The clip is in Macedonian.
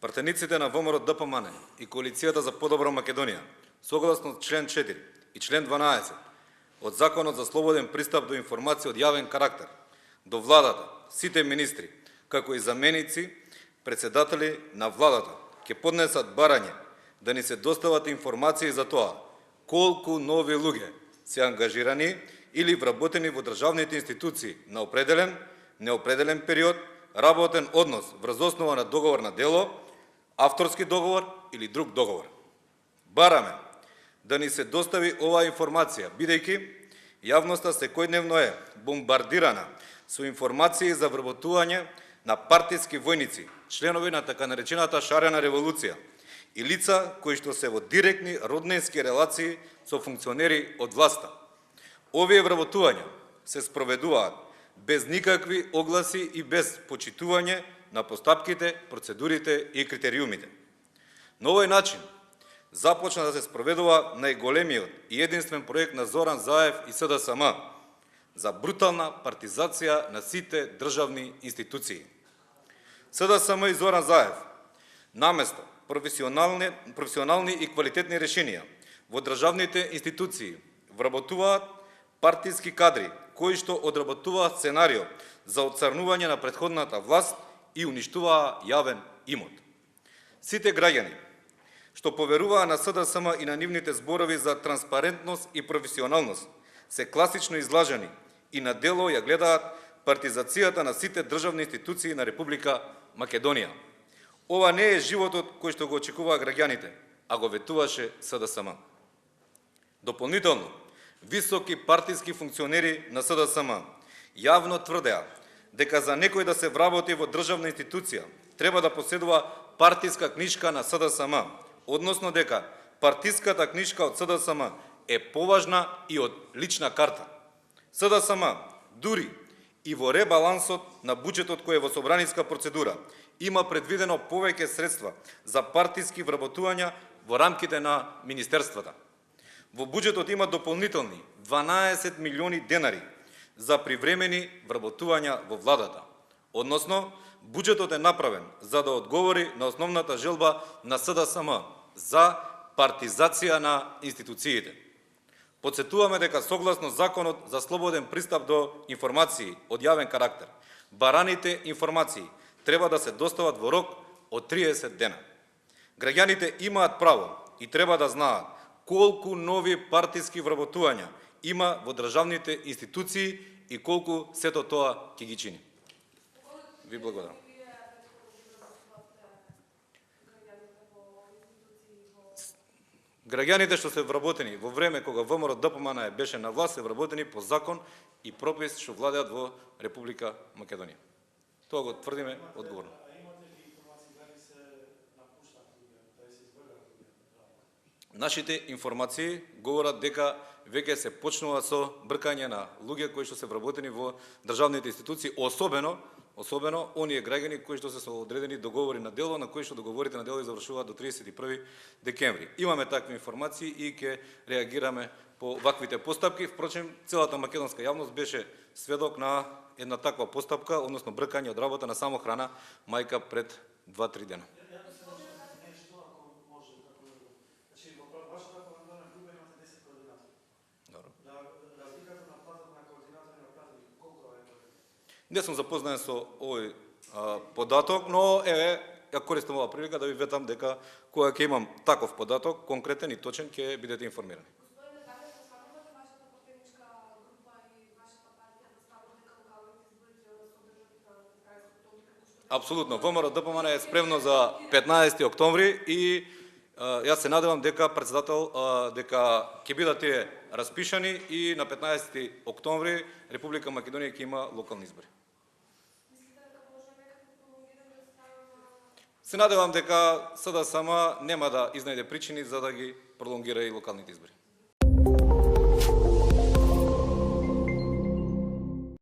Пратениците на ВМРО ДПМН и Коалицијата за подобра Македонија, согласно член 4 и член 12 од Законот за слободен пристап до информација од јавен карактер, до владата, сите министри, како и заменици, председатели на владата, ќе поднесат барање да ни се достават информации за тоа колку нови луѓе се ангажирани или вработени во државните институции на определен, неопределен период, работен однос врз основа на договор на дело, авторски договор или друг договор. Бараме да ни се достави оваа информација, бидејќи јавноста секојдневно е бомбардирана со информации за вработување на партиски војници, членови на така наречената шарена револуција и лица кои што се во директни роднински релации со функционери од власта. Овие вработувања се спроведуваат без никакви огласи и без почитување на постапките, процедурите и критериумите. На овој начин започна да се спроведува најголемиот и единствен проект на Зоран Заев и СДСМ за брутална партизација на сите државни институции. СДСМ и Зоран Заев, наместо професионални и квалитетни решенија во државните институции, вработуваат партиски кадри кои што одработуваат сценарио за отцрнување на претходната власт и уништуваа јавен имот. Сите граѓани што поверуваа на СДСМ и на нивните зборови за транспарентност и професионалност, се класично излажени и на дело ја гледаат партизацијата на сите државни институции на Република Македонија. Ова не е животот кој што го очекуваа граѓаните, а го ветуваше СДСМ. Дополнително, високи партиски функционери на СДСМ јавно тврдеа дека за некој да се вработи во државна институција треба да поседува партиска книжка на СДСМ, односно дека партиската книжка од СДСМ е поважна и од лична карта. СДСМ дури и во ребалансот на буџетот кој е во собраниска процедура има предвидено повеќе средства за партиски вработувања во рамките на министерствата. Во буџетот има дополнителни 12 милиони денари за привремени вработувања во владата. Односно, буџетот е направен за да одговори на основната желба на СДСМ за партизација на институциите. Подсетуваме дека согласно Законот за слободен пристап до информации од јавен карактер, бараните информации треба да се достават во рок од 30 дена. Граѓаните имаат право и треба да знаат колку нови партиски вработувања има во државните институции и колку сето тоа ќе ги чини. Ви благодарам. Граѓаните што се вработени во време кога ВМРО ДПМН беше на власт се вработени по закон и пропис што владеат во Република Македонија. Тоа го тврдиме одговорно. Нашите информации говорат дека веќе се почнува со бркање на луѓе кои што се вработени во државните институции, особено оние граѓани кои што се со одредени договори на дело, на кои што договорите на дело завршуваат до 31 декември. Имаме такви информации и ќе реагираме по ваквите постапки. Впрочем, целата македонска јавност беше сведок на една таква постапка, односно бркање од работа на самохрана мајка пред 2-3 дена. Не сум запознаен со овој податок, но ја користам оваа прилика да ви ветам дека кога ќе имам таков податок, конкретен и точен, ќе бидете информирани. Апсолутно. ВМРО ДПМН е спремно за 15 октомври и јас се надевам дека дека ќе бидат тие распишани и на 15 октомври Република Македонија ќе има локални избори. Се надевам дека СДСМ нема да изнајде причини за да ги пролонгира и локалните избори.